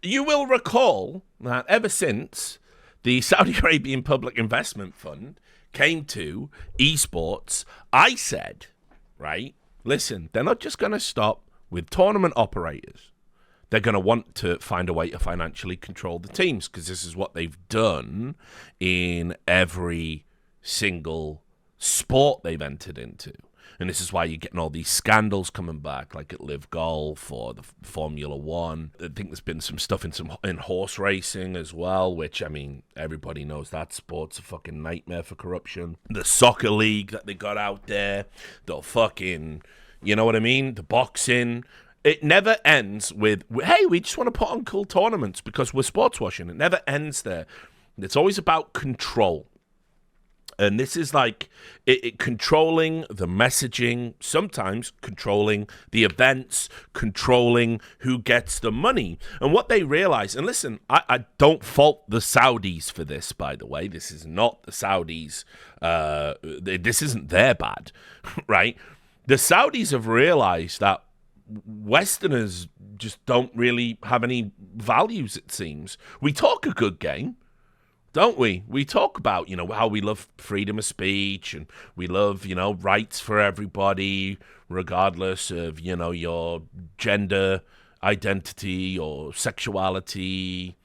You will recall that ever since the Saudi Arabian Public Investment Fund came to esports, I said, right, listen, they're not just going to stop with tournament operators. They're going to want to find a way to financially control the teams, because this is what they've done in every single sport they've entered into. And this is why you're getting all these scandals coming back, like at Live Golf or the Formula One. I think there's been some stuff in horse racing as well, which, I mean, everybody knows that sport's a fucking nightmare for corruption. The soccer league that they got out there, the fucking, you know what I mean? The boxing. It never ends with, hey, we just want to put on cool tournaments because we're sports washing. It never ends there. It's always about control. And this is like it controlling the messaging, sometimes controlling the events, controlling who gets the money. And what they realize, and listen, I don't fault the Saudis for this, by the way. This is not the Saudis. This isn't their bad, right? The Saudis have realized that Westerners just don't really have any values, it seems. We talk a good game, don't we? We talk about, you know, how we love freedom of speech and we love, you know, rights for everybody, regardless of, you know, your gender identity or sexuality,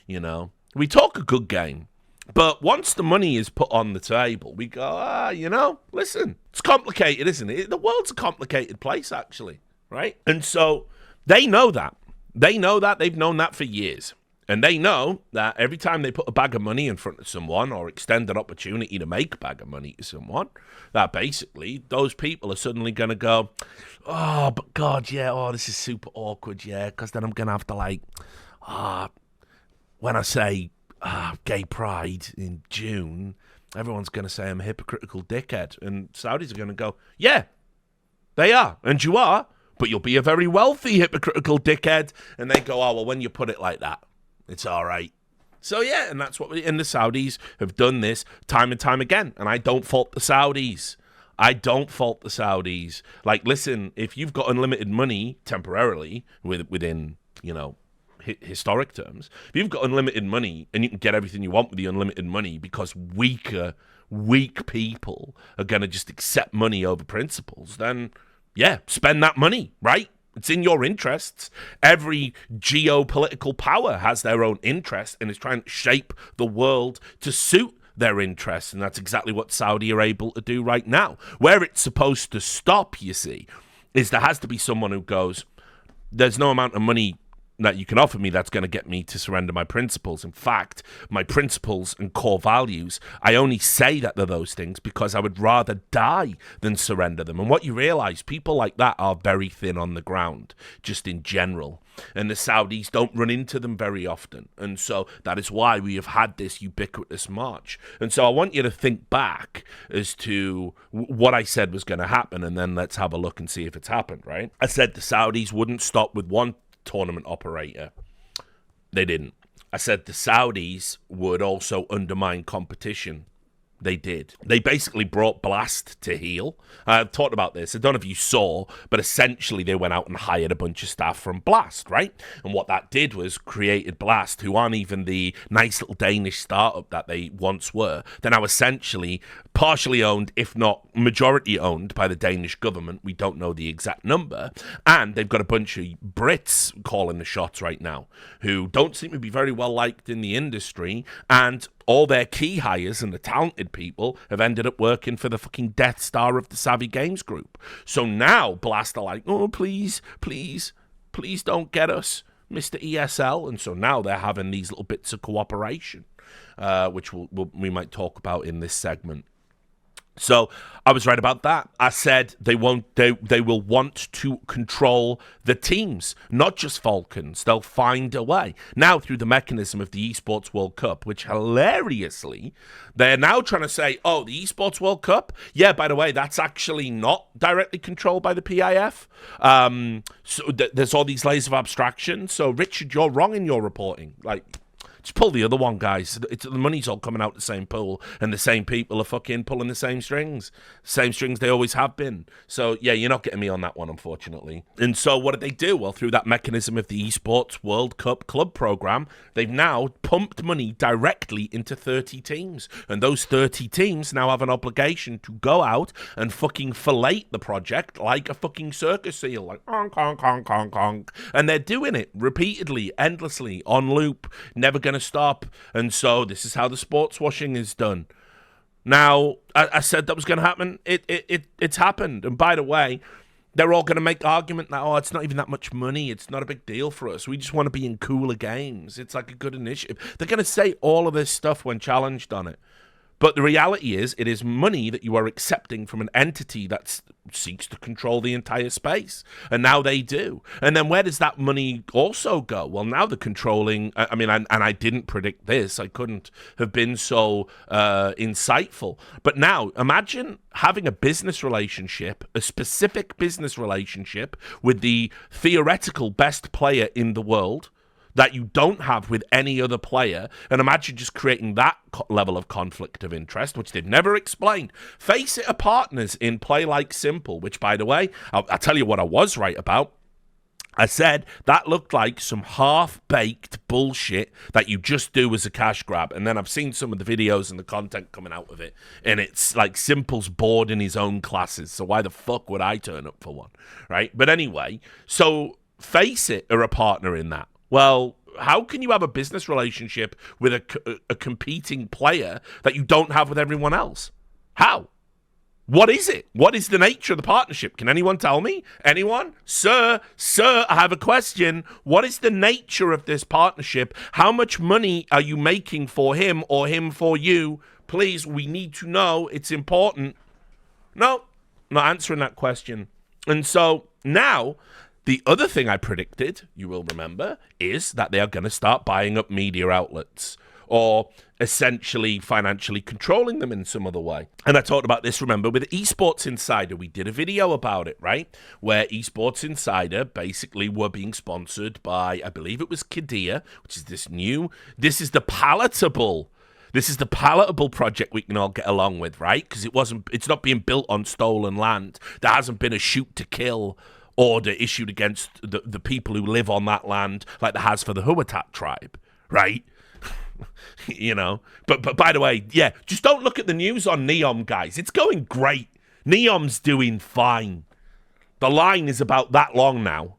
you know. We talk a good game. But once the money is put on the table, we go, you know, listen, it's complicated, isn't it? The world's a complicated place, actually, right? And so they know that. They know that. They've known that for years. And they know that every time they put a bag of money in front of someone or extend an opportunity to make a bag of money to someone, that basically those people are suddenly going to go, oh, but God, yeah, oh, this is super awkward, yeah, because then I'm going to have to, like, when I say gay pride in June, everyone's going to say I'm a hypocritical dickhead. And Saudis are going to go, yeah, they are, and you are, but you'll be a very wealthy hypocritical dickhead. And they go, oh, well, when you put it like that, it's all right. So, yeah, and that's what and the Saudis have done this time and time again. And I don't fault the Saudis. I don't fault the Saudis. Like, listen, if you've got unlimited money temporarily within, you know, historic terms, if you've got unlimited money and you can get everything you want with the unlimited money because weak people are going to just accept money over principles, then, yeah, spend that money, right? It's in your interests. Every geopolitical power has their own interest and is trying to shape the world to suit their interests. And that's exactly what Saudi are able to do right now. Where it's supposed to stop, you see, is there has to be someone who goes, there's no amount of money that you can offer me that's going to get me to surrender my principles. In fact, my principles and core values, I only say that they're those things because I would rather die than surrender them. And what you realize, people like that are very thin on the ground, just in general. And the Saudis don't run into them very often. And so that is why we have had this ubiquitous march. And so I want you to think back as to what I said was going to happen, and then let's have a look and see if it's happened, right? I said the Saudis wouldn't stop with one tournament operator. They didn't. I said the Saudis would also undermine competition. They did. They basically brought Blast to heel. I've talked about this. I don't know if you saw, but essentially they went out and hired a bunch of staff from Blast, right? And what that did was created Blast, who aren't even the nice little Danish startup that they once were. They're now essentially partially owned, if not majority owned, by the Danish government. We don't know the exact number. And they've got a bunch of Brits calling the shots right now, who don't seem to be very well liked in the industry, and all their key hires and the talented people have ended up working for the fucking Death Star of the Savvy Games Group. So now Blast are like, oh, please don't get us, Mr. ESL. And so now they're having these little bits of cooperation, which we might talk about in this segment. So I was right about that. I said they will want to control the teams, not just Falcons. They'll find a way. Now, through the mechanism of the Esports World Cup, which hilariously, they're now trying to say, oh, the Esports World Cup? Yeah, by the way, that's actually not directly controlled by the PIF. There's all these layers of abstraction. So, Richard, you're wrong in your reporting. Like, Just pull the other one, guys. The money's all coming out the same pool, and the same people are fucking pulling the same strings. Same strings they always have been. So, yeah, you're not getting me on that one, unfortunately. And so what did they do? Well, through that mechanism of the Esports World Cup Club program, they've now pumped money directly into 30 teams. And those 30 teams now have an obligation to go out and fucking fillet the project like a fucking circus seal. Like, honk, honk, honk, honk, honk. And they're doing it repeatedly, endlessly, on loop, never going to stop. And so this is how the sports washing is done. Now, I said that was going to happen. It's happened. And by the way, they're all going to make the argument that, oh, it's not even that much money. It's not a big deal for us. We just want to be in cooler games. It's like a good initiative. They're going to say all of this stuff when challenged on it. But the reality is, it is money that you are accepting from an entity that seeks to control the entire space. And now they do. And then where does that money also go? Well, now they're controlling, and I didn't predict this. I couldn't have been so insightful. But now, imagine having a business relationship, a specific business relationship with the theoretical best player in the world, that you don't have with any other player, and imagine just creating that level of conflict of interest, which they've never explained. Face It are partners in Play Like Simple, which, by the way, I'll tell you what I was right about. I said that looked like some half-baked bullshit that you just do as a cash grab. And then I've seen some of the videos and the content coming out of it, and it's like Simple's bored in his own classes, so why the fuck would I turn up for one, right? But anyway, so Face It are a partner in that. Well, how can you have a business relationship with a competing player that you don't have with everyone else? How? What is it? What is the nature of the partnership? Can anyone tell me? Anyone? Sir, I have a question. What is the nature of this partnership? How much money are you making for him or him for you? Please, we need to know. It's important. No, not answering that question. And so now, the other thing I predicted, you will remember, is that they are going to start buying up media outlets or essentially financially controlling them in some other way. And I talked about this, remember, with Esports Insider. We did a video about it, right? Where Esports Insider basically were being sponsored by, I believe it was Kadia, which is this is the palatable project we can all get along with, right? Because it's not being built on stolen land. There hasn't been a shoot to kill order issued against the people who live on that land like there has for the Huatat tribe, right? You know, but by the way, yeah, just don't look at the news on Neom, guys. It's going great. Neom's doing fine. The line is about that long now.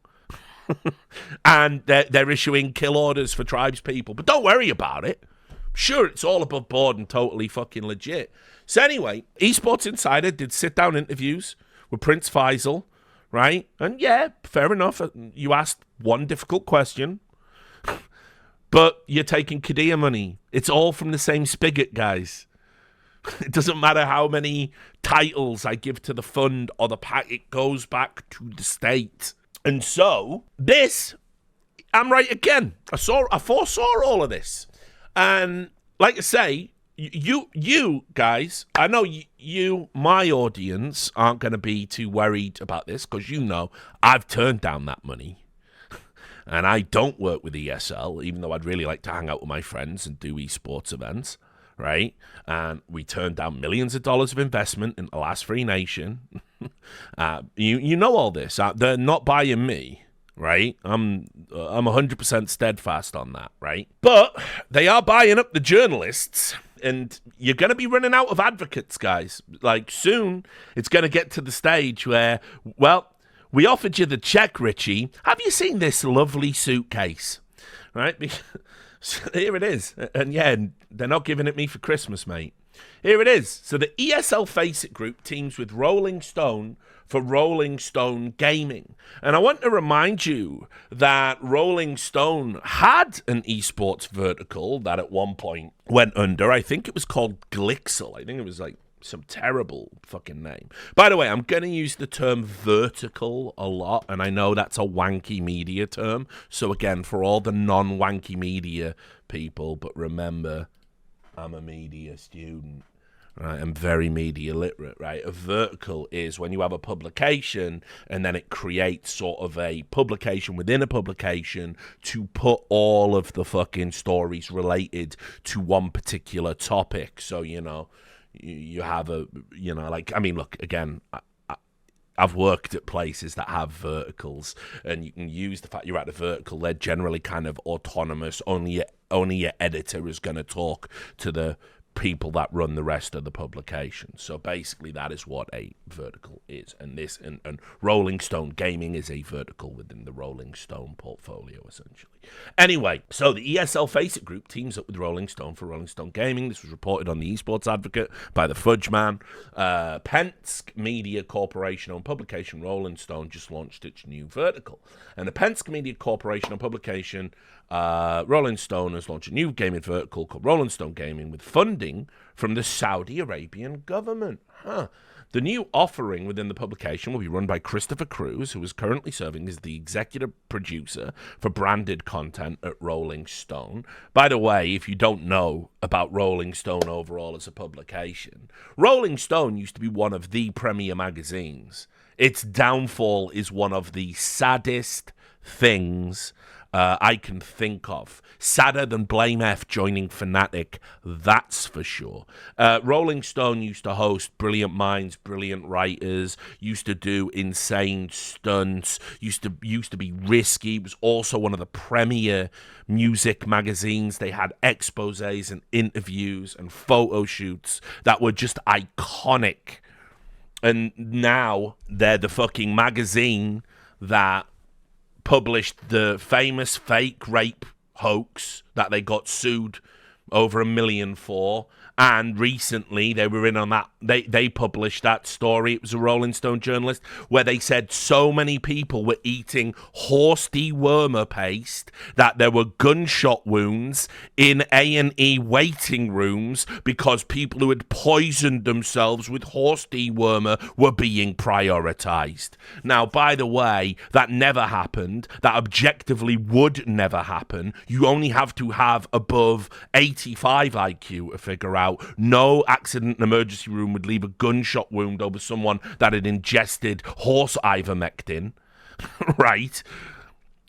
And they're issuing kill orders for tribes people. But don't worry about it. Sure, it's all above board and totally fucking legit. So anyway, Esports Insider did sit-down interviews with Prince Faisal, right? And yeah, fair enough. You asked one difficult question, but you're taking Kadia money. It's all from the same spigot, guys. It doesn't matter how many titles I give to the fund or the pack, it goes back to the state. And so, I'm right again. I foresaw all of this. And like I say, you guys, I know you, my audience, aren't going to be too worried about this because you know I've turned down that money. And I don't work with ESL, even though I'd really like to hang out with my friends and do esports events, right? And we turned down millions of dollars of investment in the last free nation. You know all this. They're not buying me. Right, I'm 100% steadfast on that, right? But they are buying up the journalists, and you're going to be running out of advocates, guys. Like, soon, it's going to get to the stage where, well, we offered you the check, Richie. Have you seen this lovely suitcase? Right? Here it is. And yeah, they're not giving it me for Christmas, mate. Here it is. So the ESL Face It group teams with Rolling Stone for Rolling Stone Gaming. And I want to remind you that Rolling Stone had an esports vertical that at one point went under. I think it was called Glixel. I think it was like some terrible fucking name. By the way, I'm going to use the term vertical a lot, and I know that's a wanky media term. So again, for all the non-wanky media people, but remember, I'm a media student. right? I'm very media literate, right? A vertical is when you have a publication and then it creates sort of a publication within a publication to put all of the fucking stories related to one particular topic. So, you have I mean, look, again, I've worked at places that have verticals, and you can use the fact you're at a vertical. They're generally kind of autonomous. Only your editor is going to talk to the people that run the rest of the publication. So basically that is what a vertical is, and Rolling Stone Gaming is a vertical within the Rolling Stone portfolio, essentially. Anyway, so the ESL Face It group teams up with Rolling Stone for Rolling Stone Gaming. This was reported on the Esports Advocate by the Fudge Man. Penske Media Corporation owned publication Rolling Stone just launched its new vertical, and the Penske Media Corporation owned publication Rolling Stone has launched a new gaming vertical called Rolling Stone Gaming with funding from the Saudi Arabian government. The new offering within the publication will be run by Christopher Cruz, who is currently serving as the executive producer for branded content at Rolling Stone. By the way, if you don't know about Rolling Stone overall as a publication, Rolling Stone used to be one of the premier magazines. Its downfall is one of the saddest things I can think of. Sadder than Blame F joining Fnatic, that's for sure. Rolling Stone used to host brilliant minds, brilliant writers, used to do insane stunts, used to be risky. It was also one of the premier music magazines. They had exposés and interviews and photo shoots that were just iconic. And now they're the fucking magazine that published the famous fake rape hoax that they got sued over $1 million for. And recently they were in on that. They published that story. It was a Rolling Stone journalist where they said so many people were eating horse dewormer paste that there were gunshot wounds in A&E waiting rooms because people who had poisoned themselves with horse dewormer were being prioritized. Now, by the way, that never happened. That objectively would never happen. You only have to have above 85 IQ to figure out no accident and emergency room would leave a gunshot wound over someone that had ingested horse ivermectin, right?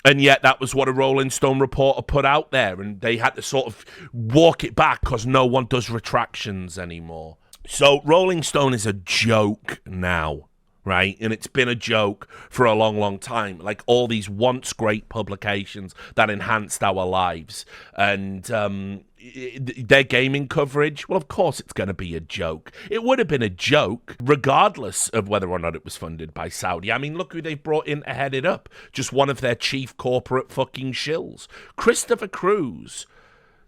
And yet that was what a Rolling Stone reporter put out there, and they had to sort of walk it back because no one does retractions anymore. So Rolling Stone is a joke now, right? And it's been a joke for a long, long time. Like all these once great publications that enhanced our lives. And their gaming coverage, well, of course it's going to be a joke. It would have been a joke regardless of whether or not it was funded by Saudi. I mean, look who they've brought in to head it up. Just one of their chief corporate fucking shills. Christopher Cruz,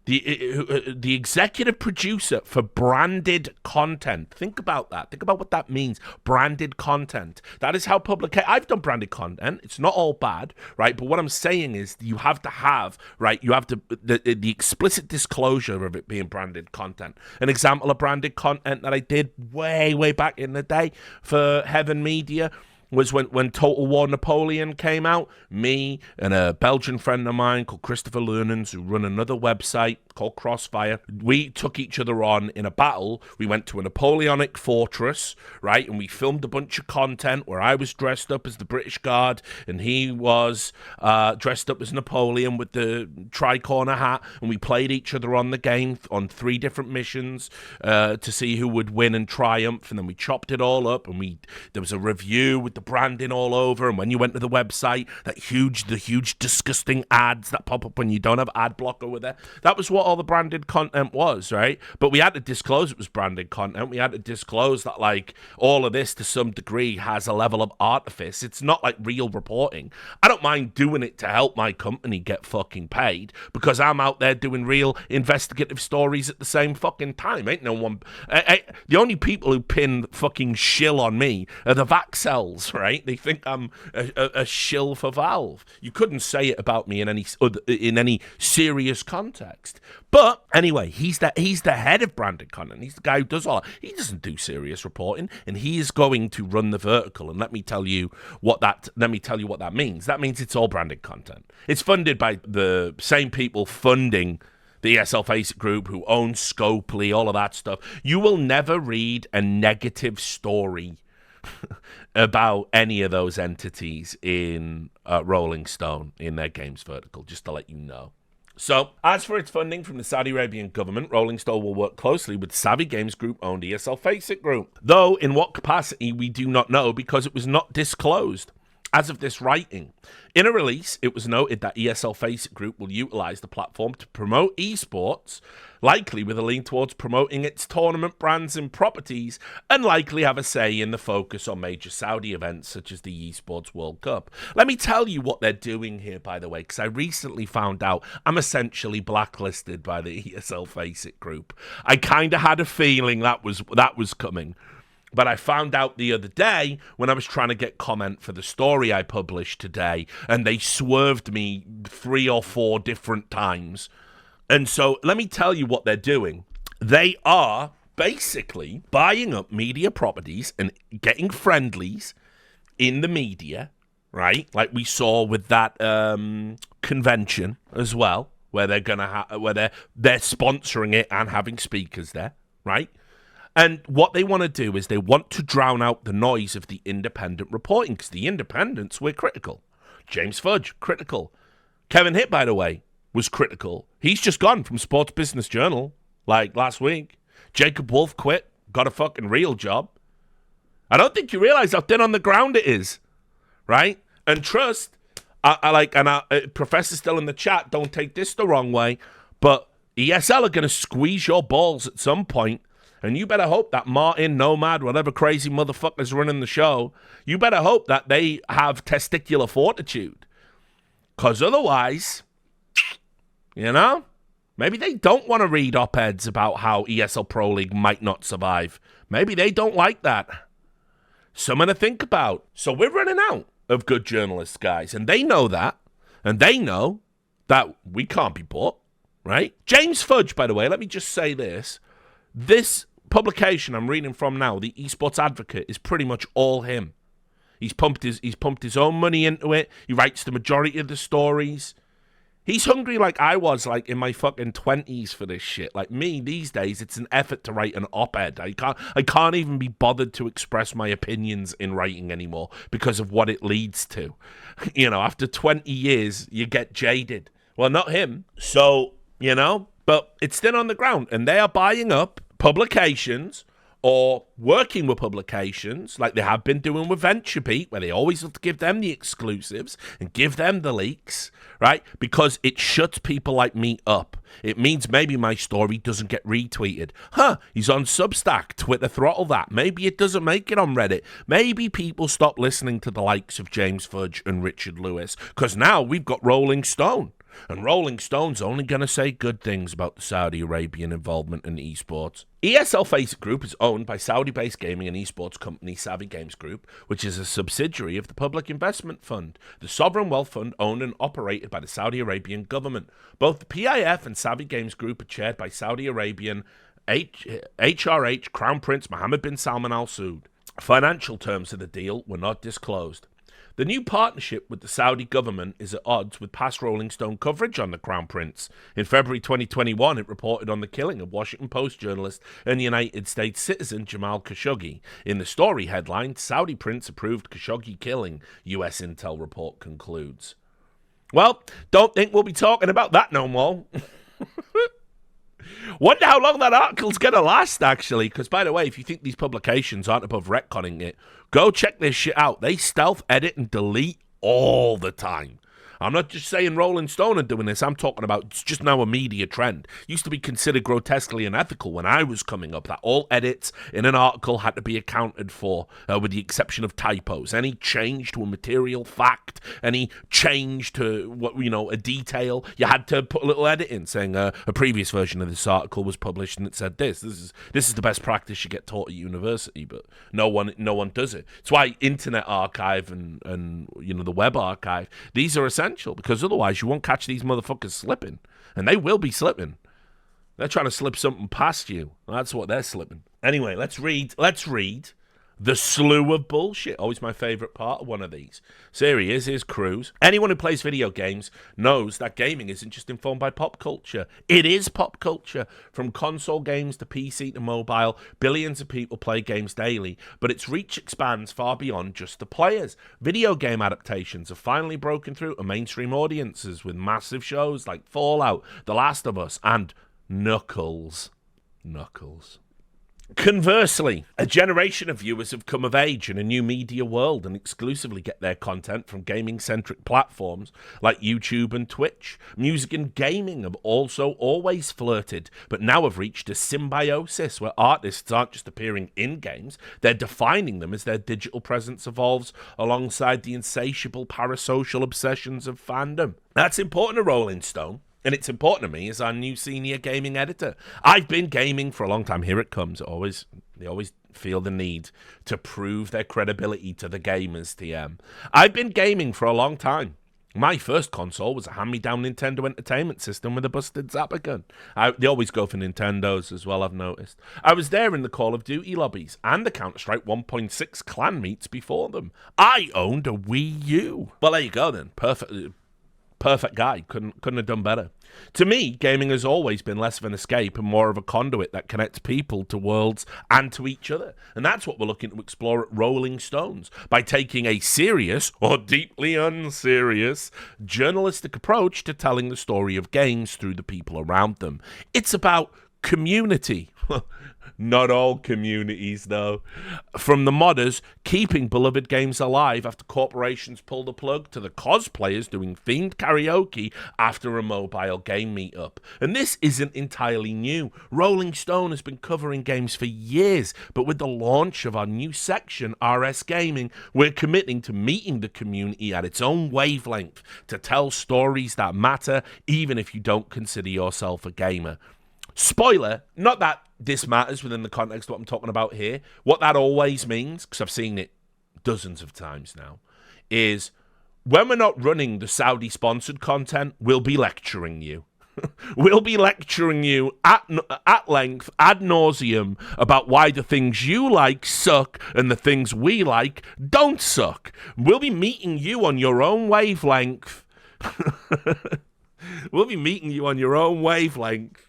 the executive producer for branded content. Think about that. Think about what that means. Branded content. That is how I've done branded content. It's not all bad, right? But what I'm saying is you have to have, right? You have to, the explicit disclosure of it being branded content. An example of branded content that I did way, way back in the day for Heaven Media was when Total War Napoleon came out. Me and a Belgian friend of mine called Christopher Lernens, who run another website called Crossfire, we took each other on in a battle. We went to a Napoleonic fortress, right? And we filmed a bunch of content where I was dressed up as the British Guard and he was dressed up as Napoleon with the tri-corner hat. And we played each other on the game on 3 different missions to see who would win and triumph. And then we chopped it all up, and there was a review with the branding all over. And when you went to the website, the huge disgusting ads that pop up when you don't have ad blocker with it, that was what all the branded content was, right? But we had to disclose it was branded content. We had to disclose that, like, all of this to some degree has a level of artifice. It's not like real reporting. I don't mind doing it to help my company get fucking paid, because I'm out there doing real investigative stories at the same fucking time. Ain't no one. The only people who pin fucking shill on me are the Vaxels, right? They think I'm a shill for Valve. You couldn't say it about me in any serious context. But anyway, he's the head of branded content. He's the guy who does all that. He doesn't do serious reporting, and he is going to run the vertical. And let me tell you what that means. That means it's all branded content. It's funded by the same people funding the ESL Face It group, who owns Scopely, all of that stuff. You will never read a negative story about any of those entities in Rolling Stone in their games vertical, just to let you know. So, as for its funding from the Saudi Arabian government, Rolling Stone will work closely with Savvy Games Group-owned ESL Face It Group, though in what capacity we do not know because it was not disclosed as of this writing. In a release, it was noted that ESL Face It Group will utilize the platform to promote esports, likely with a lean towards promoting its tournament brands and properties, and likely have a say in the focus on major Saudi events such as the Esports World Cup. Let me tell you what they're doing here, by the way, because I recently found out I'm essentially blacklisted by the ESL Face It Group. I kind of had a feeling that was coming. But I found out the other day when I was trying to get comment for the story I published today, and they swerved me 3 or 4 different times. And so let me tell you what they're doing. They are basically buying up media properties and getting friendlies in the media, right? Like we saw with that convention as well, where they're gonna they're sponsoring it and having speakers there, right? And what they want to do is they want to drown out the noise of the independent reporting, because the independents were critical. James Fudge, critical. Kevin Hitt, by the way, was critical. He's just gone from Sports Business Journal, like last week. Jacob Wolf quit, got a fucking real job. I don't think you realize how thin on the ground it is, right? And trust, Professor's still in the chat, don't take this the wrong way, but ESL are going to squeeze your balls at some point. And you better hope that Martin, Nomad, whatever crazy motherfucker's running the show, you better hope that they have testicular fortitude. Because otherwise, you know, maybe they don't want to read op-eds about how ESL Pro League might not survive. Maybe they don't like that. Something to think about. So we're running out of good journalists, guys. And they know that. And they know that we can't be bought, right? James Fudge, by the way, let me just say this. This publication I'm reading from now, the Esports Advocate, is pretty much all him. He's pumped his own money into it. He writes the majority of the stories. He's hungry like I was, like in my fucking 20s for this shit. Like me these days, it's an effort to write an op-ed. I can't even be bothered to express my opinions in writing anymore because of what it leads to. You know, after 20 years, you get jaded. Well, not him. So, you know, but it's still on the ground, and they are buying up publications or working with publications like they have been doing with VentureBeat, where they always have to give them the exclusives and give them the leaks, right? Because it shuts people like me up. It means maybe my story doesn't get retweeted. He's on Substack, Twitter throttle that. Maybe it doesn't make it on Reddit. Maybe people stop listening to the likes of James Fudge and Richard Lewis, because now we've got Rolling Stone. And Rolling Stone's only going to say good things about the Saudi Arabian involvement in esports. ESL Face It Group is owned by Saudi-based gaming and esports company Savvy Games Group, which is a subsidiary of the Public Investment Fund, the sovereign wealth fund owned and operated by the Saudi Arabian government. Both the PIF and Savvy Games Group are chaired by Saudi Arabian HRH Crown Prince Mohammed bin Salman Al Saud. Financial terms of the deal were not disclosed. The new partnership with the Saudi government is at odds with past Rolling Stone coverage on the Crown Prince. In February 2021, it reported on the killing of Washington Post journalist and United States citizen Jamal Khashoggi. In the story headline, Saudi Prince approved Khashoggi killing, U.S. Intel report concludes. Well, don't think we'll be talking about that no more. Wonder how long that article's going to last, actually. Because, by the way, if you think these publications aren't above retconning it, go check this shit out. They stealth edit and delete all the time. I'm not just saying Rolling Stone are doing this. I'm talking about it's just now a media trend. Used to be considered grotesquely unethical when I was coming up, that all edits in an article had to be accounted for, with the exception of typos. Any change to a material fact, any change to a detail, you had to put a little edit in saying a previous version of this article was published and it said this. This is the best practice you get taught at university, but no one does it. It's why Internet Archive and the Web Archive, these are essential. Because otherwise you won't catch these motherfuckers slipping. And they will be slipping. They're trying to slip something past you. That's what they're slipping. Anyway, let's read The slew of bullshit. Always my favourite part of one of these. So here he is, here's Cruz. Anyone who plays video games knows that gaming isn't just informed by pop culture. It is pop culture. From console games to PC to mobile, billions of people play games daily, but its reach expands far beyond just the players. Video game adaptations have finally broken through to mainstream audiences with massive shows like Fallout, The Last of Us, and Knuckles. Conversely, a generation of viewers have come of age in a new media world and exclusively get their content from gaming-centric platforms like YouTube and Twitch. Music and gaming have also always flirted, but now have reached a symbiosis where artists aren't just appearing in games, they're defining them as their digital presence evolves alongside the insatiable parasocial obsessions of fandom. That's important to Rolling Stone. And it's important to me as our new senior gaming editor. I've been gaming for a long time. Here it comes. They always feel the need to prove their credibility to the gamers, TM. I've been gaming for a long time. My first console was a hand-me-down Nintendo Entertainment System with a busted Zapper gun. They always go for Nintendos as well, I've noticed. I was there in the Call of Duty lobbies and the Counter-Strike 1.6 clan meets before them. I owned a Wii U. Well, there you go then. Perfect guy. Couldn't have done better. To me, gaming has always been less of an escape and more of a conduit that connects people to worlds and to each other. And that's what we're looking to explore at Rolling Stones by taking a serious or deeply unserious journalistic approach to telling the story of games through the people around them. It's about community. Not all communities, though. From the modders keeping beloved games alive after corporations pull the plug to the cosplayers doing themed karaoke after a mobile game meetup. And this isn't entirely new. Rolling Stone has been covering games for years, but with the launch of our new section, RS Gaming, we're committing to meeting the community at its own wavelength to tell stories that matter, even if you don't consider yourself a gamer. Spoiler, not that this matters within the context of what I'm talking about here. What that always means, because I've seen it dozens of times now, is when we're not running the Saudi-sponsored content, we'll be lecturing you. We'll be lecturing you at length, ad nauseum, about why the things you like suck and the things we like don't suck. We'll be meeting you on your own wavelength. We'll be meeting you on your own wavelength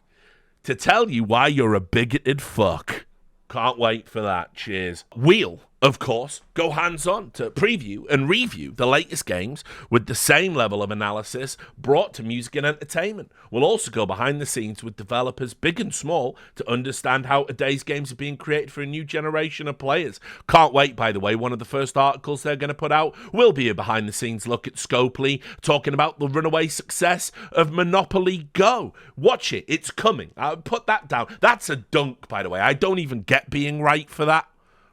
to tell you why you're a bigoted fuck. Can't wait for that. Cheers. We'll, of course, go hands-on to preview and review the latest games with the same level of analysis brought to music and entertainment. We'll also go behind the scenes with developers big and small to understand how today's games are being created for a new generation of players. Can't wait, by the way. One of the first articles they're going to put out will be a behind-the-scenes look at Scopely, talking about the runaway success of Monopoly Go. Watch it. It's coming. I'll put that down. That's a dunk, by the way. I don't even get being right for that.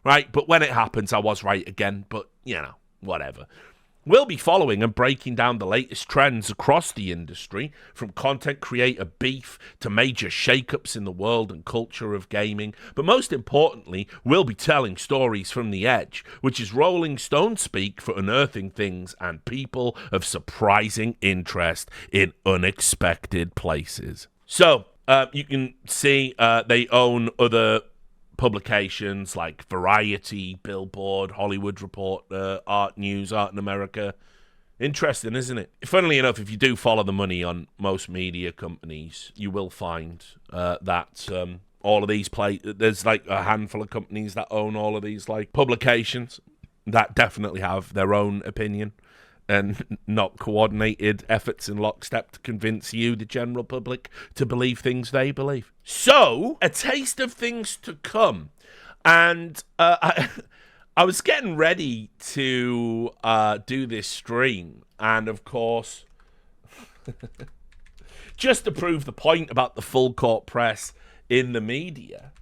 Right, but when it happens, I was right again, but, whatever. We'll be following and breaking down the latest trends across the industry, from content creator beef to major shakeups in the world and culture of gaming. But most importantly, we'll be telling stories from the edge, which is Rolling Stone speak for unearthing things and people of surprising interest in unexpected places. So, you can see they own other publications like Variety, Billboard, Hollywood Reporter, Art News, Art in America. Interesting, isn't it? Funnily enough, if you do follow the money on most media companies, you will find that all of these there's like a handful of companies that own all of these like publications that definitely have their own opinion and not coordinated efforts in lockstep to convince you, the general public, to believe things they believe. So, a taste of things to come. And I was getting ready to do this stream. And, of course, just to prove the point about the full court press in the media,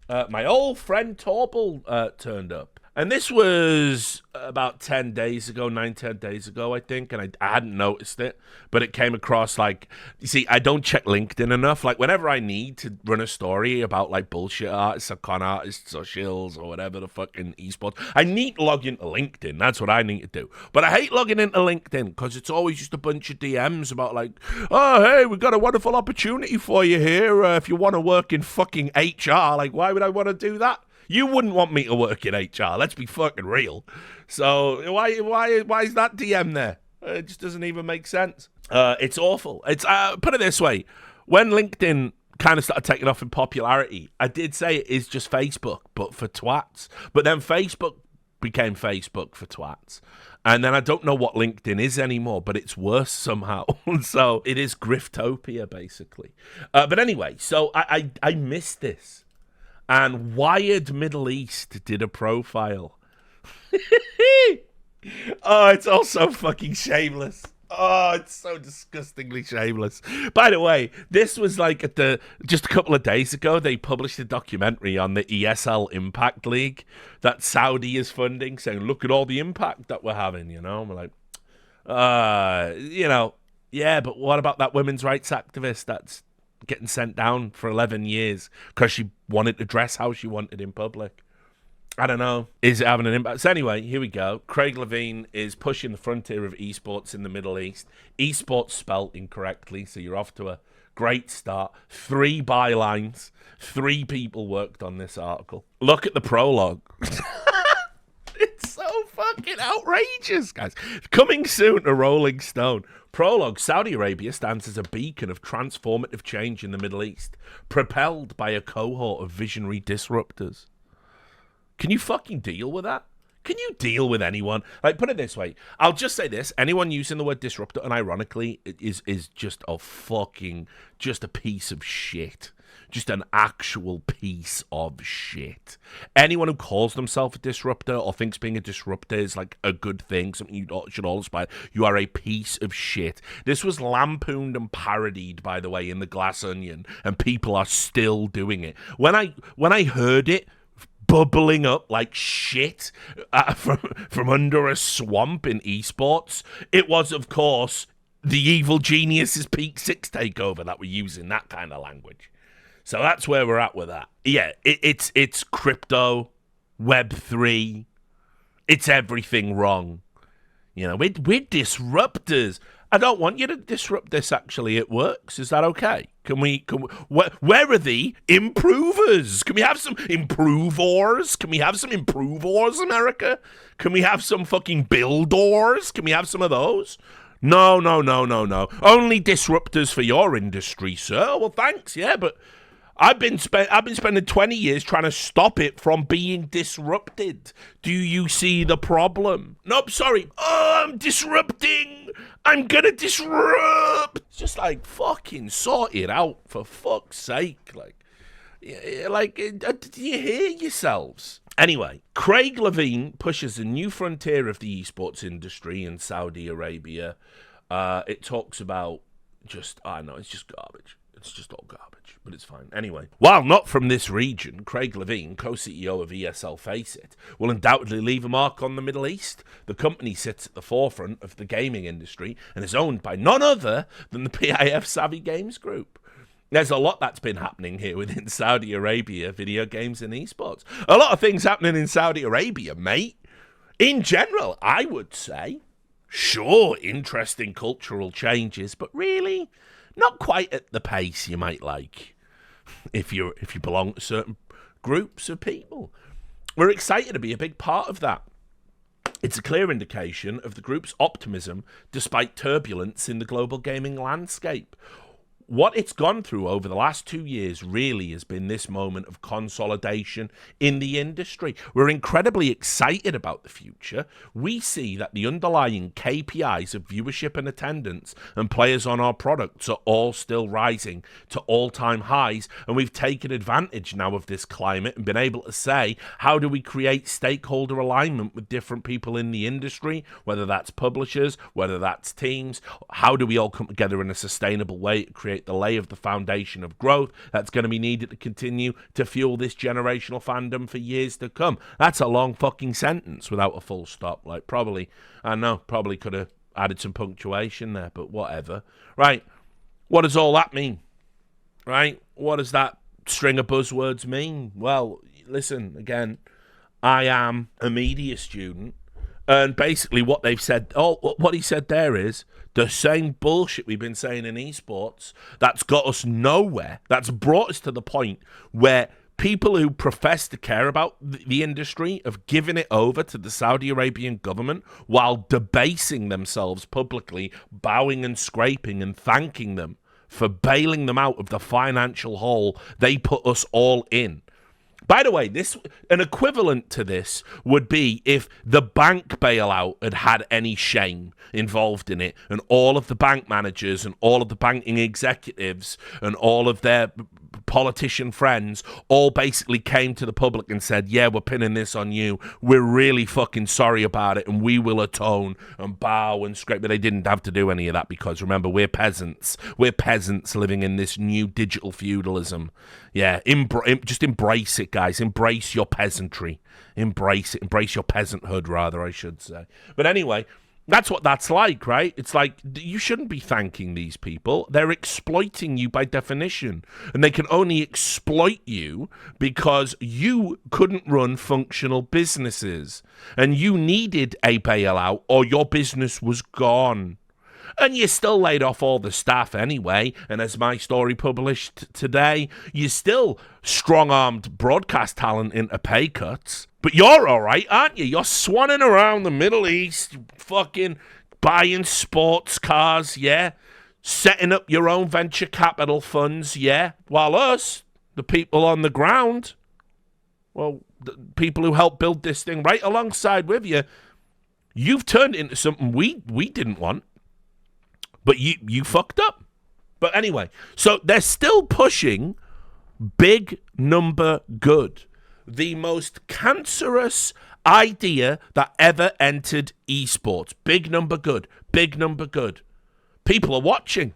my old friend Torble turned up. And this was about 10 days ago, 10 days ago, I think, and I hadn't noticed it, but it came across like, you see, I don't check LinkedIn enough. Like, whenever I need to run a story about, like, bullshit artists or con artists or shills or whatever the fucking esports, I need to log into LinkedIn. That's what I need to do. But I hate logging into LinkedIn because it's always just a bunch of DMs about, like, oh, hey, we've got a wonderful opportunity for you here if you want to work in fucking HR. Like, why would I want to do that? You wouldn't want me to work in HR. Let's be fucking real. So why is that DM there? It just doesn't even make sense. It's awful. It's put it this way: when LinkedIn kind of started taking off in popularity, I did say it is just Facebook, but for twats. But then Facebook became Facebook for twats. And then I don't know what LinkedIn is anymore, but it's worse somehow. So it is Griftopia, basically. But anyway, so I missed this. And Wired Middle East did a profile. Oh, it's all so fucking shameless. Oh, it's so disgustingly shameless. By the way, this was like just a couple of days ago, they published a documentary on the ESL Impact League that Saudi is funding, saying, look at all the impact that we're having, you know? And we're like, yeah, but what about that women's rights activist that's getting sent down for 11 years because she wanted to dress how she wanted in public? I don't know. Is it having an impact? So anyway, here we go. Craig Levine is pushing the frontier of esports in the Middle East. Esports spelt incorrectly, so you're off to a great start. 3 bylines. 3 people worked on this article. Look at the prologue. It's so fucking outrageous, guys. Coming soon to Rolling Stone. Prologue: Saudi Arabia stands as a beacon of transformative change in the Middle East, propelled by a cohort of visionary disruptors. Can you fucking deal with that? Can you deal with anyone? Like, put it this way. I'll just say this. Anyone using the word disruptor, and ironically, is just just a piece of shit. Just an actual piece of shit. Anyone who calls themselves a disruptor or thinks being a disruptor is like a good thing, something you should all aspire, you are a piece of shit. This was lampooned and parodied, by the way, in The Glass Onion, and people are still doing it. When I heard it bubbling up like shit from under a swamp in esports, it was, of course, the Evil Geniuses Peak 6 takeover that we're using that kind of language. So that's where we're at with that. Yeah, it's crypto, Web3, it's everything wrong. You know, we're disruptors. I don't want you to disrupt this, actually. It works. Is that okay? Where are the improvers? Can we have some improvers? Can we have some improvers, America? Can we have some fucking builders? Can we have some of those? No. Only disruptors for your industry, sir. Well, thanks, yeah, but I've been spending 20 years trying to stop it from being disrupted. Do you see the problem? Nope, sorry. Oh, I'm disrupting. I'm gonna disrupt. It's just like, fucking sort it out, for fuck's sake. Do you hear yourselves? Anyway, Craig Levine pushes a new frontier of the esports industry in Saudi Arabia. It talks about it's just garbage. It's just all garbage, but it's fine. Anyway, while not from this region, Craig Levine, co-CEO of ESL Faceit, will undoubtedly leave a mark on the Middle East. The company sits at the forefront of the gaming industry and is owned by none other than the PIF Savvy Games Group. There's a lot that's been happening here within Saudi Arabia, video games and esports. A lot of things happening in Saudi Arabia, mate. In general, I would say, sure, interesting cultural changes, but really not quite at the pace you might like if you belong to certain groups of people. We're excited to be a big part of that. It's a clear indication of the group's optimism despite turbulence in the global gaming landscape. What it's gone through over the last 2 years really has been this moment of consolidation in the industry. We're incredibly excited about the future. We see that the underlying KPIs of viewership and attendance and players on our products are all still rising to all-time highs, and we've taken advantage now of this climate and been able to say, how do we create stakeholder alignment with different people in the industry, whether that's publishers, whether that's teams, how do we all come together in a sustainable way to create the lay of the foundation of growth that's going to be needed to continue to fuel this generational fandom for years to come. That's a long fucking sentence without a full stop. Probably could have added some punctuation there, but whatever. Right, what does all that mean? Right, what does that string of buzzwords mean? Well, listen, again, I am a media student, and basically what they've said, what he said there is, the same bullshit we've been saying in esports that's got us nowhere, that's brought us to the point where people who profess to care about the industry have given it over to the Saudi Arabian government while debasing themselves publicly, bowing and scraping and thanking them for bailing them out of the financial hole they put us all in. By the way, an equivalent to this would be if the bank bailout had had any shame involved in it, and all of the bank managers and all of the banking executives and all of their politician friends all basically came to the public and said, yeah, we're pinning this on you. We're really fucking sorry about it, and we will atone and bow and scrape. But they didn't have to do any of that because, remember, we're peasants. We're peasants living in this new digital feudalism. Yeah, just embrace it, guys. Embrace your peasantry. Embrace it. Embrace your peasanthood, rather, I should say. But anyway, that's what that's like, right? It's like, you shouldn't be thanking these people. They're exploiting you by definition. And they can only exploit you because you couldn't run functional businesses. And you needed a bailout or your business was gone. And you still laid off all the staff anyway. And as my story published today, you still strong-armed broadcast talent into pay cuts. But you're all right, aren't you? You're swanning around the Middle East, fucking buying sports cars, yeah? Setting up your own venture capital funds, yeah? While us, the people on the ground, well, the people who helped build this thing right alongside with you, you've turned into something we didn't want. But you fucked up. But anyway, so they're still pushing big number good. The most cancerous idea that ever entered esports. Big number good. Big number good. People are watching.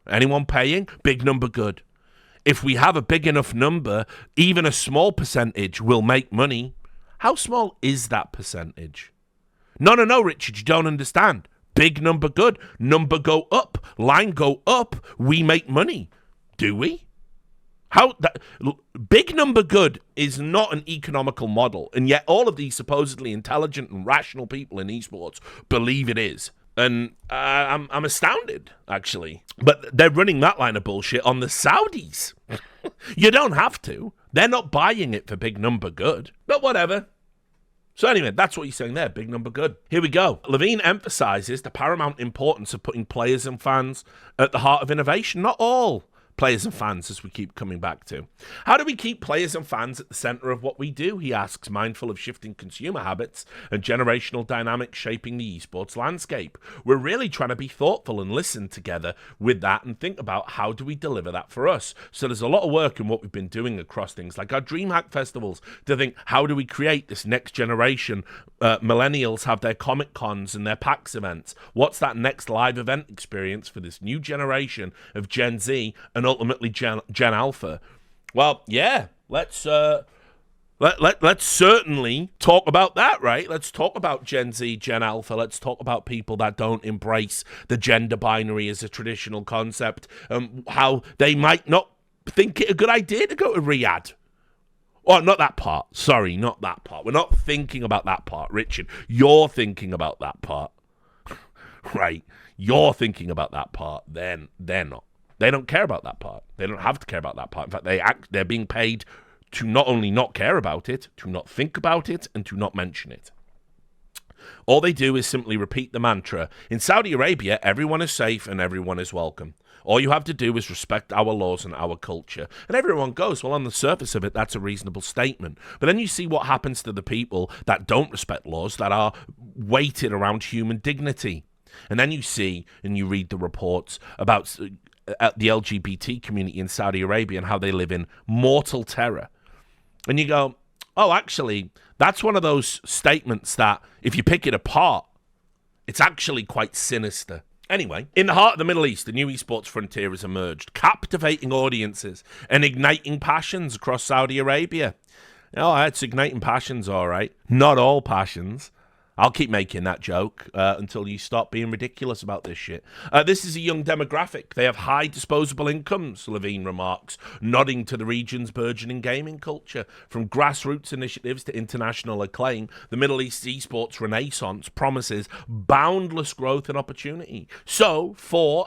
Anyone paying? Big number good. If we have a big enough number, even a small percentage will make money. How small is that percentage? No, Richard, you don't understand. Big number good. Number go up. Line go up. We make money. Do we? Big number good is not an economical model, and yet all of these supposedly intelligent and rational people in esports believe it is. And I'm astounded, actually. But they're running that line of bullshit on the Saudis. You don't have to. They're not buying it for big number good. But whatever. So anyway, that's what he's saying there, big number good. Here we go. Levine emphasizes the paramount importance of putting players and fans at the heart of innovation. Not all players and fans, as we keep coming back to. How do we keep players and fans at the center of what we do, he asks, mindful of shifting consumer habits and generational dynamics shaping the esports landscape. We're really trying to be thoughtful and listen together with that and think about how do we deliver that for us. So there's a lot of work in what we've been doing across things like our DreamHack festivals to think, how do we create this next generation? Millennials have their Comic Cons and their PAX events. What's that next live event experience for this new generation of Gen Z and ultimately Gen Alpha? Well, yeah, let's certainly talk about that, right? Let's talk about Gen Z, Gen Alpha. Let's talk about people that don't embrace the gender binary as a traditional concept, how they might not think it a good idea to go to Riyadh. Oh, not that part. Sorry, not that part. We're not thinking about that part, Richard. You're thinking about that part. Right? You're thinking about that part. Then they're not. They don't care about that part. They don't have to care about that part. In fact, they're being paid to not only not care about it, to not think about it, and to not mention it. All they do is simply repeat the mantra. In Saudi Arabia, everyone is safe and everyone is welcome. All you have to do is respect our laws and our culture. And everyone goes, well, on the surface of it, that's a reasonable statement. But then you see what happens to the people that don't respect laws, that are weighted around human dignity. And then you see and you read the reports about the LGBT community in Saudi Arabia and how they live in mortal terror. And you go, oh, actually, that's one of those statements that if you pick it apart, it's actually quite sinister. Anyway, in the heart of the Middle East, the new esports frontier has emerged, captivating audiences and igniting passions across Saudi Arabia. Oh, it's igniting passions, all right. Not all passions. I'll keep making that joke until you stop being ridiculous about this shit. This is a young demographic. They have high disposable incomes, Levine remarks, nodding to the region's burgeoning gaming culture. From grassroots initiatives to international acclaim, the Middle East esports renaissance promises boundless growth and opportunity. So,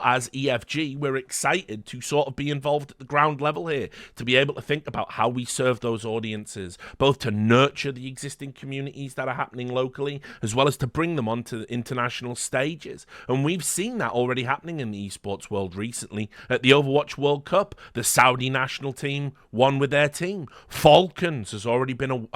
as EFG, we're excited to sort of be involved at the ground level here, to be able to think about how we serve those audiences, both to nurture the existing communities that are happening locally, as well as to bring them onto the international stages. And we've seen that already happening in the esports world recently. At the Overwatch World Cup, the Saudi national team won with their team. Falcons has already been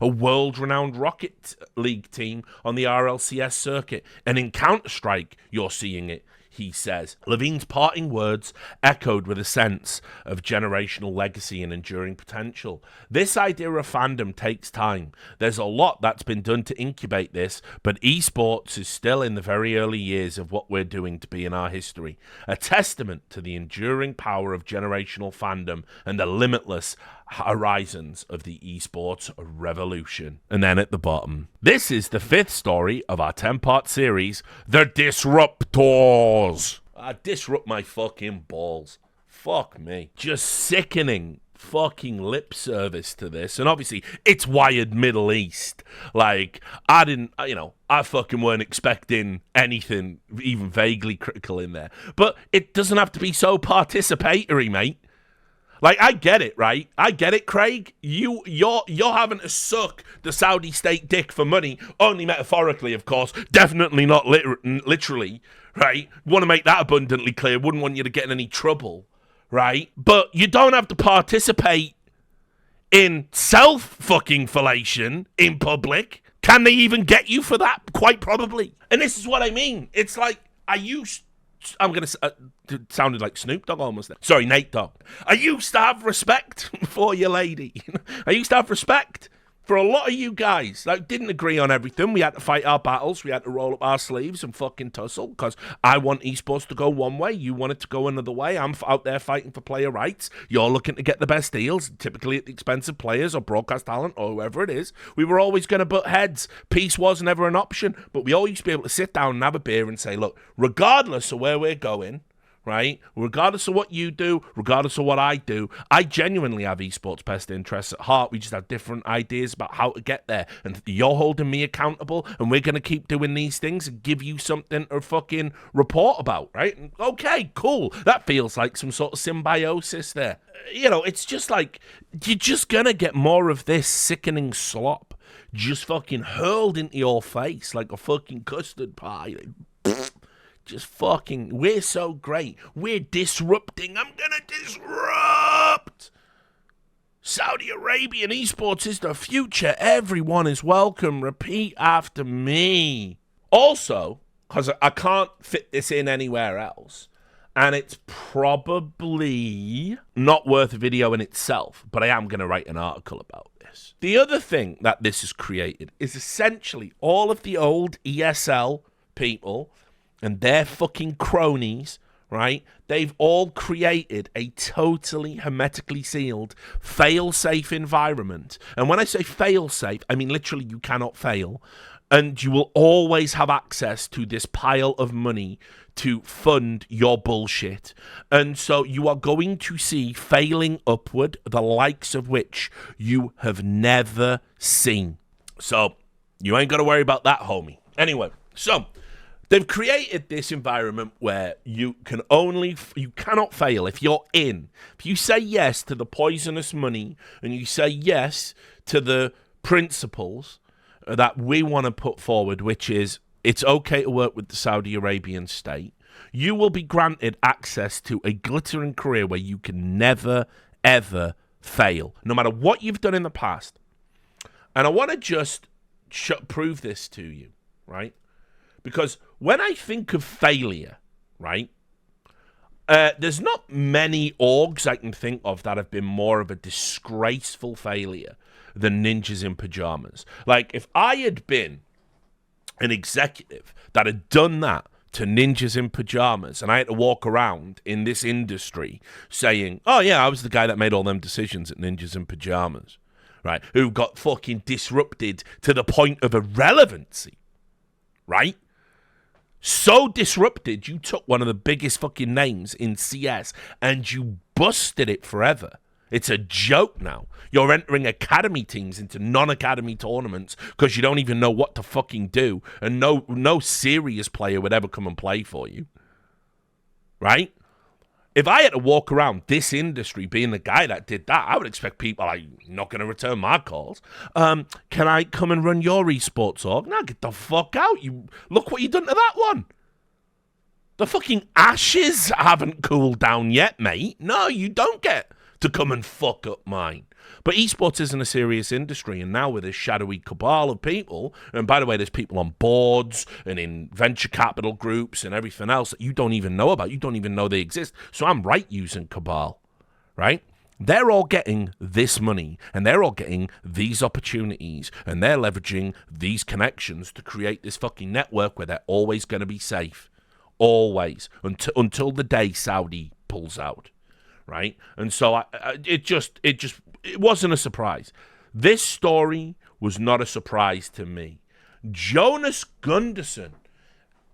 a world-renowned Rocket League team on the RLCS circuit. And in Counter-Strike, you're seeing it, he says. Levine's parting words echoed with a sense of generational legacy and enduring potential. This idea of fandom takes time. There's a lot that's been done to incubate this, but esports is still in the very early years of what we're doing to be in our history. A testament to the enduring power of generational fandom and the limitless horizons of the esports revolution. And then at the bottom, this is the 5th story of our 10-part series, The Disruptors. Disrupt my fucking balls. Fuck me. Just sickening fucking lip service to this. And obviously, it's Wired Middle East. Like, I fucking weren't expecting anything even vaguely critical in there. But it doesn't have to be so participatory, mate. Like, I get it, right? I get it, Craig. You're having to suck the Saudi state dick for money, only metaphorically, of course. Definitely not literally, right? Want to make that abundantly clear. Wouldn't want you to get in any trouble, right? But you don't have to participate in self-fucking fellation in public. Can they even get you for that? Quite probably. And this is what I mean. It's like, I'm going to... it sounded like Snoop Dogg almost there. Sorry, Nate Dogg. I used to have respect for you, lady. I used to have respect for a lot of you guys. Like, didn't agree on everything. We had to fight our battles. We had to roll up our sleeves and fucking tussle because I want esports to go one way. You want it to go another way. I'm out there fighting for player rights. You're looking to get the best deals, typically at the expense of players or broadcast talent or whoever it is. We were always going to butt heads. Peace was never an option, but we all used to be able to sit down and have a beer and say, look, regardless of where we're going, right? Regardless of what you do, regardless of what I do, I genuinely have esports' best interests at heart. We just have different ideas about how to get there. And you're holding me accountable, and we're going to keep doing these things and give you something to fucking report about, right? Okay, cool. That feels like some sort of symbiosis there. It's just like, you're just going to get more of this sickening slop just fucking hurled into your face like a fucking custard pie. Just fucking, we're so great. We're disrupting. I'm gonna disrupt. Saudi Arabian esports is the future. Everyone is welcome. Repeat after me. Also, because I can't fit this in anywhere else, and it's probably not worth a video in itself, but I am going to write an article about this. The other thing that this has created is essentially all of the old ESL people and their fucking cronies, right? They've all created a totally hermetically sealed, fail-safe environment. And when I say fail-safe, I mean literally you cannot fail. And you will always have access to this pile of money to fund your bullshit. And so you are going to see failing upward, the likes of which you have never seen. So you ain't got to worry about that, homie. Anyway, so they've created this environment where you cannot fail if you're in. If you say yes to the poisonous money and you say yes to the principles that we want to put forward, which is it's okay to work with the Saudi Arabian state, you will be granted access to a glittering career where you can never, ever fail, no matter what you've done in the past. And I want to just prove this to you, right? Because when I think of failure, right, there's not many orgs I can think of that have been more of a disgraceful failure than Ninjas in Pajamas. Like, if I had been an executive that had done that to Ninjas in Pajamas and I had to walk around in this industry saying, oh yeah, I was the guy that made all them decisions at Ninjas in Pajamas, right, who got fucking disrupted to the point of irrelevancy, right? So disrupted, you took one of the biggest fucking names in CS and you busted it forever. It's a joke now. You're entering academy teams into non-academy tournaments because you don't even know what to fucking do, and no serious player would ever come and play for you, right? If I had to walk around this industry being the guy that did that, I would expect people like, not going to return my calls. Can I come and run your esports org? No, get the fuck out. You look what you done to that one. The fucking ashes haven't cooled down yet, mate. No, you don't get to come and fuck up mine. But esports isn't a serious industry, and now with this shadowy cabal of people, and by the way, there's people on boards and in venture capital groups and everything else that you don't even know about. You don't even know they exist. So I'm right using cabal, right? They're all getting this money, and they're all getting these opportunities, and they're leveraging these connections to create this fucking network where they're always going to be safe. Always. Until the day Saudi pulls out. Right? And so it wasn't a surprise. This story was not a surprise to me. Jonas Gunderson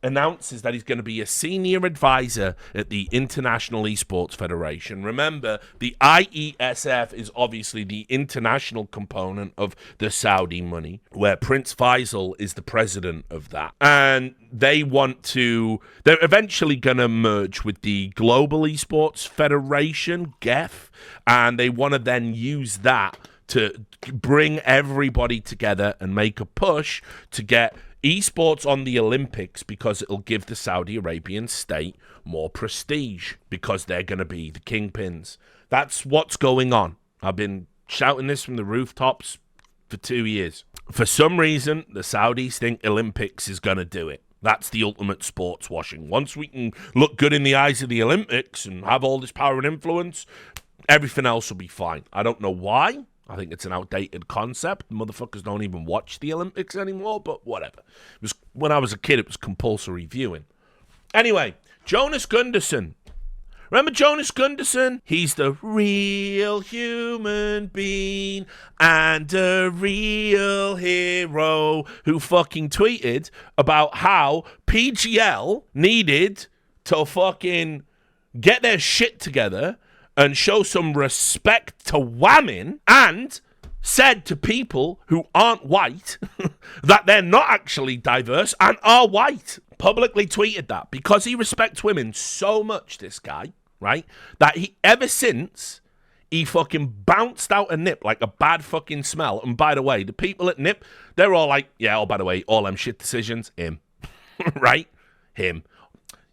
announces that he's going to be a senior advisor at the International Esports Federation. Remember, the IESF is obviously the international component of the Saudi money, where Prince Faisal is the president of that. And they're eventually going to merge with the Global Esports Federation, GEF, and they want to then use that to bring everybody together and make a push to get esports on the Olympics, because it'll give the Saudi Arabian state more prestige because they're going to be the kingpins. That's what's going on. I've been shouting this from the rooftops for 2 years. For some reason, the Saudis think Olympics is going to do it. That's the ultimate sports washing. Once we can look good in the eyes of the Olympics and have all this power and influence, everything else will be fine. I don't know why. I think it's an outdated concept. Motherfuckers don't even watch the Olympics anymore, but whatever. It was, when I was a kid, it was compulsory viewing. Anyway, Jonas Gunderson. Remember Jonas Gunderson? He's the real human being and a real hero who fucking tweeted about how PGL needed to fucking get their shit together and show some respect to women, and said to people who aren't white that they're not actually diverse and are white. Publicly tweeted that because he respects women so much, this guy, right, that he, ever since, he fucking bounced out a Nip like a bad fucking smell. And by the way, the people at Nip, they're all like, yeah, oh, by the way, all them shit decisions, him. Right? Him.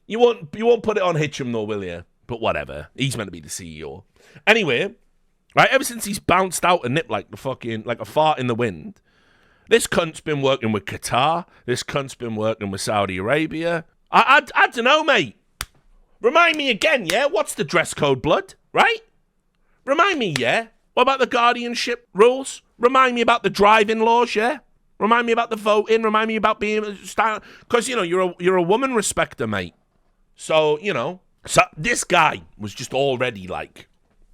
You won't put it on Hitcham though, will you? But whatever. He's meant to be the CEO. Anyway, right, ever since he's bounced out a Nip like a fart in the wind, this cunt's been working with Qatar. This cunt's been working with Saudi Arabia. I don't know, mate. Remind me again, yeah? What's the dress code, blood? Right? Remind me, yeah? What about the guardianship rules? Remind me about the driving laws, yeah? Remind me about the voting. Remind me about being... Because, you know, you're a woman respecter, mate. So, you know... So this guy was just already like,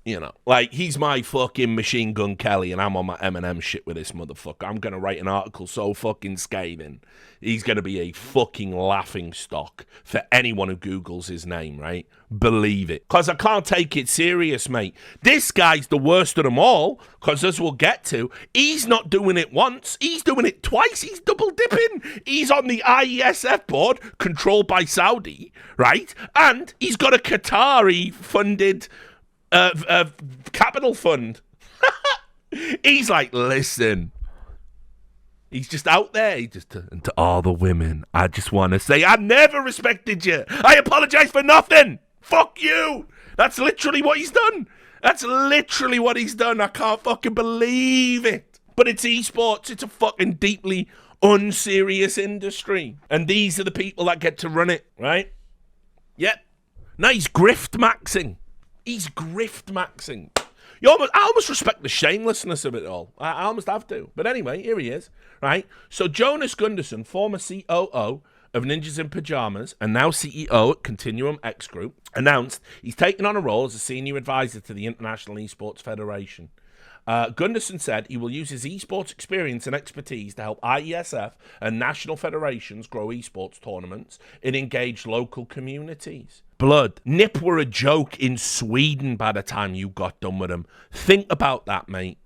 you know, like he's my fucking Machine Gun Kelly and I'm on my Eminem shit with this motherfucker. I'm going to write an article so fucking scathing. He's going to be a fucking laughing stock for anyone who Googles his name, right? Believe it. Because I can't take it serious, mate. This guy's the worst of them all, because as we'll get to, he's not doing it once. He's doing it twice. He's double dipping. He's on the IESF board, controlled by Saudi, right? And he's got a Qatari-funded capital fund. He's like, listen... He's just out there. And to all the women, I just want to say, I never respected you. I apologize for nothing. Fuck you. That's literally what he's done. That's literally what he's done. I can't fucking believe it. But it's esports. It's a fucking deeply unserious industry. And these are the people that get to run it, right? Yep. No, he's grift maxing. He's grift maxing. I almost respect the shamelessness of it all. I almost have to. But anyway, here he is, right? So Jonas Gunderson, former COO of Ninjas in Pajamas and now CEO at Continuum X Group, announced he's taken on a role as a senior advisor to the International Esports Federation. Gunderson said he will use his esports experience and expertise to help IESF and national federations grow esports tournaments and engage local communities. Blood. Nip were a joke in Sweden by the time you got done with them. Think about that, mate.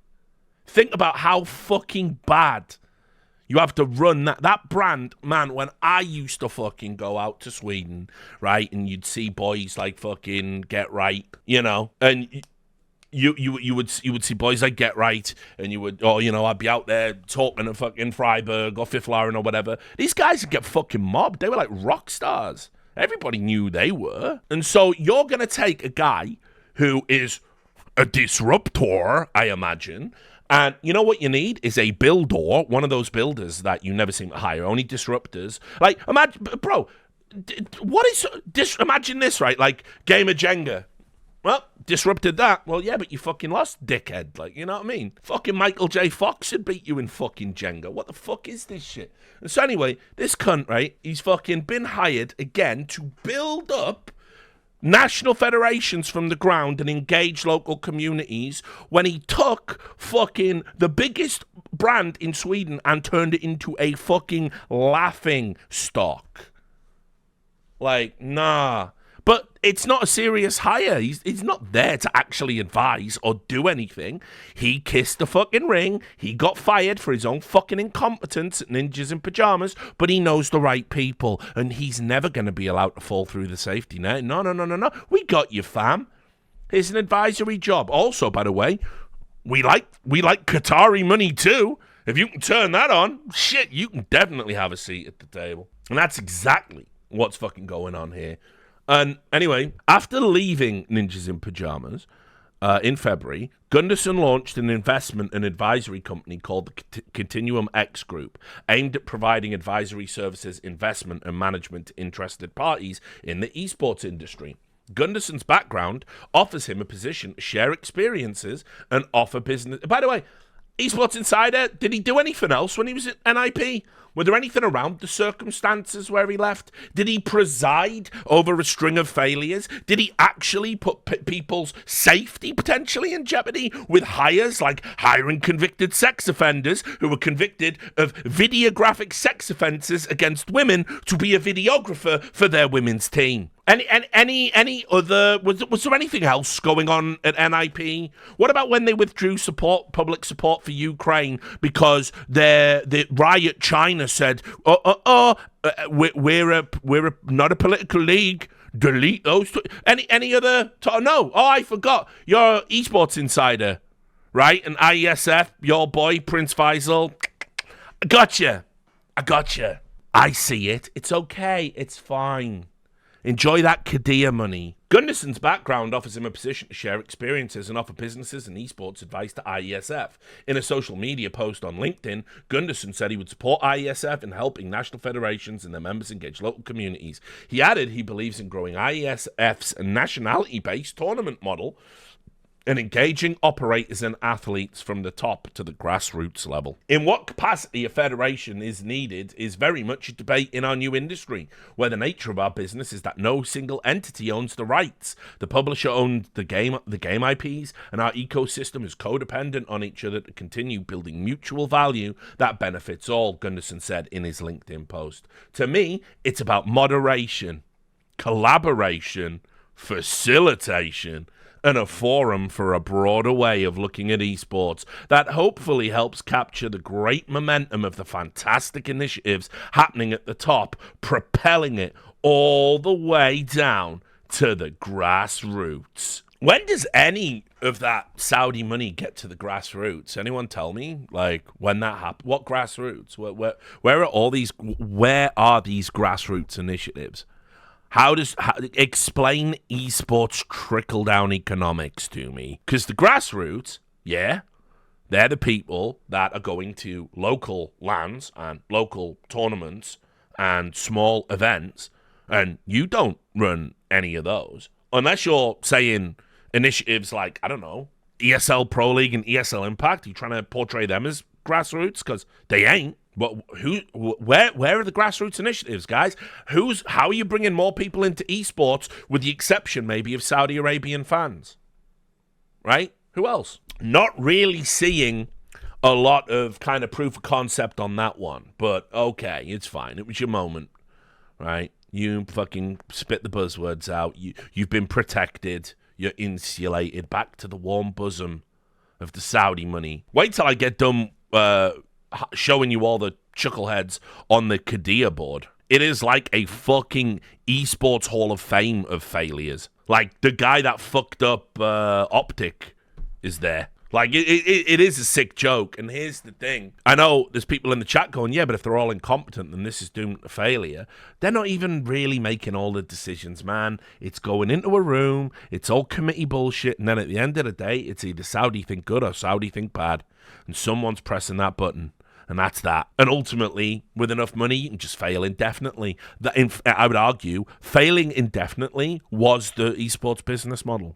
Think about how fucking bad you have to run that brand, man. When I used to fucking go out to Sweden, right, and you'd see boys like fucking Get Right, you know, and you would see boys like Get Right, and you would, I'd be out there talking to fucking Freiburg or Fifth Lauren or whatever. These guys would get fucking mobbed. They were like rock stars. Everybody knew they were. And so you're gonna take a guy who is a disruptor, I imagine. And you know what you need is a builder, one of those builders that you never seem to hire, only disruptors. Like, imagine, bro, imagine this, right? Like, game of Jenga. Well, disrupted that. Well, yeah, but you fucking lost, dickhead. Like, you know what I mean? Fucking Michael J. Fox should beat you in fucking Jenga. What the fuck is this shit? And so anyway, this cunt, right, he's fucking been hired again to build up national federations from the ground and engage local communities when he took fucking the biggest brand in Sweden and turned it into a fucking laughing stock. Like, nah. But it's not a serious hire. He's not there to actually advise or do anything. He kissed the fucking ring. He got fired for his own fucking incompetence at Ninjas in Pajamas, but he knows the right people, and he's never going to be allowed to fall through the safety net. No. We got you, fam. Here's an advisory job. Also, by the way, we like Qatari money too. If you can turn that on, shit, you can definitely have a seat at the table. And that's exactly what's fucking going on here. And anyway, after leaving Ninjas in Pajamas in February, Gunderson launched an investment and advisory company called the Continuum X Group, aimed at providing advisory services, investment, and management to interested parties in the esports industry. Gunderson's background offers him a position to share experiences and offer business. By the way, Esports Insider, did he do anything else when he was at NIP? Were there anything around the circumstances where he left? Did he preside over a string of failures? Did he actually put people's safety potentially in jeopardy with hires like hiring convicted sex offenders who were convicted of videographic sex offences against women to be a videographer for their women's team? Any other, was there anything else going on at NIP? What about when they withdrew public support for Ukraine because the riot China said, we're not a political league. Delete those. Any other? No. Oh, I forgot. You're Esports Insider, right? And IESF, your boy Prince Faisal. I gotcha. I see it. It's okay. It's fine. Enjoy that Kadia money. Gunderson's background offers him a position to share experiences and offer businesses and esports advice to IESF. In a social media post on LinkedIn, Gunderson said he would support IESF in helping national federations and their members engage local communities. He added he believes in growing IESF's nationality-based tournament model and engaging operators and athletes from the top to the grassroots level. In what capacity a federation is needed is very much a debate in our new industry, where the nature of our business is that no single entity owns the rights. The publisher owns the game IPs, and our ecosystem is codependent on each other to continue building mutual value that benefits all, Gunderson said in his LinkedIn post. To me, it's about moderation, collaboration, facilitation, and a forum for a broader way of looking at esports that hopefully helps capture the great momentum of the fantastic initiatives happening at the top, propelling it all the way down to the grassroots. When does any of that Saudi money get to the grassroots? Anyone tell me? Like, when that happens? What grassroots? Where are these grassroots initiatives? Explain esports trickle-down economics to me. Because the grassroots, yeah, they're the people that are going to local lands and local tournaments and small events, and you don't run any of those. Unless you're saying initiatives like, I don't know, ESL Pro League and ESL Impact, you're trying to portray them as grassroots, because they ain't. But where are the grassroots initiatives, guys? How are you bringing more people into esports, with the exception maybe of Saudi Arabian fans? Right? Who else? Not really seeing a lot of kind of proof of concept on that one, but okay, it's fine. It was your moment, right? You fucking spit the buzzwords out. You've been protected. You're insulated back to the warm bosom of the Saudi money. Wait till I get done showing you all the chuckleheads on the Kadia board. It is like a fucking esports hall of fame of failures. Like, the guy that fucked up Optic is there. Like, it is a sick joke. And here's the thing. I know there's people in the chat going, yeah, but if they're all incompetent, then this is doomed to failure. They're not even really making all the decisions, man. It's going into a room. It's all committee bullshit. And then at the end of the day, it's either Saudi think good or Saudi think bad. And someone's pressing that button. And that's that. And ultimately, with enough money, you can just fail indefinitely. I would argue, failing indefinitely was the esports business model.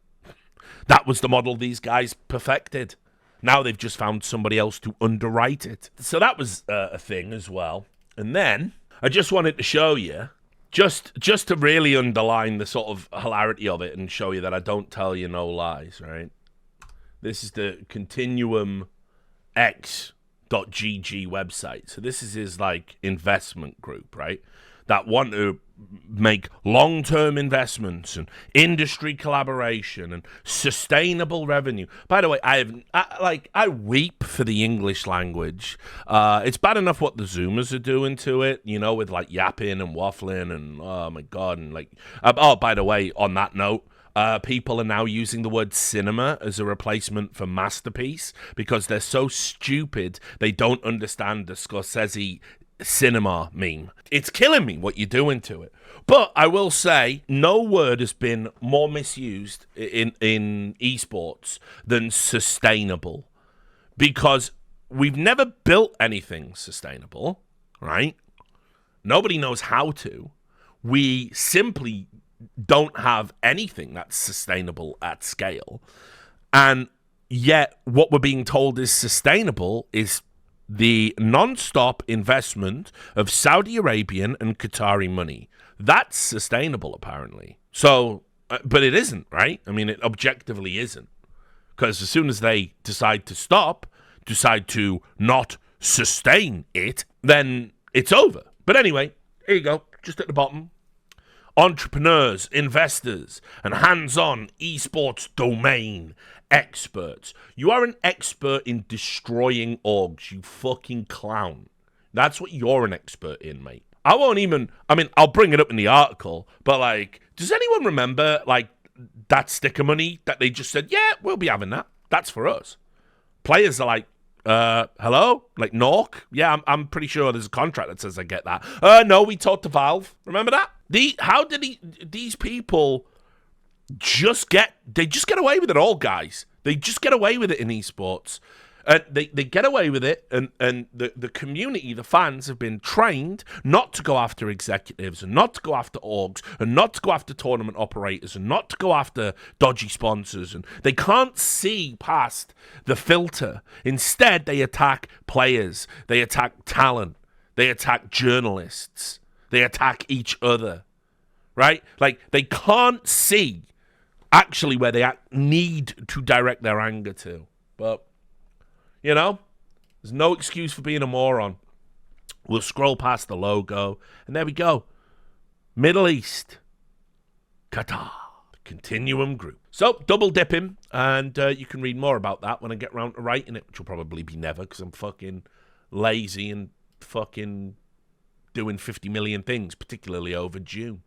That was the model these guys perfected. Now they've just found somebody else to underwrite it. So that was a thing as well. And then I just wanted to show you, just to really underline the sort of hilarity of it and show you that I don't tell you no lies, right? This is the Continuum X.gg website. So this is his like investment group, right? That want to make long-term investments and industry collaboration and sustainable revenue. By the way, I weep for the English language. It's bad enough what the Zoomers are doing to it, you know, with like yapping and waffling and oh my god, and like by the way, on that note, people are now using the word cinema as a replacement for masterpiece because they're so stupid they don't understand the Scorsese cinema meme. It's killing me what you're doing to it. But I will say, no word has been more misused in esports than sustainable. Because we've never built anything sustainable, right? Nobody knows how to. We simply don't have anything that's sustainable at scale. And yet, what we're being told is sustainable is the non-stop investment of Saudi Arabian and Qatari money. That's sustainable, apparently. So, but it isn't, right? I mean, it objectively isn't. Because as soon as they decide to not sustain it, then it's over. But anyway, here you go, just at the bottom. Entrepreneurs, investors, and hands-on esports domain experts. You are an expert in destroying orgs, you fucking clown. That's what you're an expert in, mate. I'll bring it up in the article, but like, does anyone remember like that sticker money that they just said, yeah, we'll be having that. That's for us. Players are like, hello? Like Nork? Yeah, I'm pretty sure there's a contract that says I get that. No, we talked to Valve. Remember that? These people just get away with it all, guys. They just get away with it in esports. They get away with it, and the community, the fans, have been trained not to go after executives, and not to go after orgs, and not to go after tournament operators, and not to go after dodgy sponsors. And they can't see past the filter. Instead, they attack players. They attack talent. They attack journalists. They attack each other, right? Like, they can't see actually where they need to direct their anger to. But you know, there's no excuse for being a moron. We'll scroll past the logo, and there we go. Middle East. Qatar. Continuum Group. So, double dipping, and you can read more about that when I get round to writing it, which will probably be never, because I'm fucking lazy and fucking doing 50 million things, particularly over June.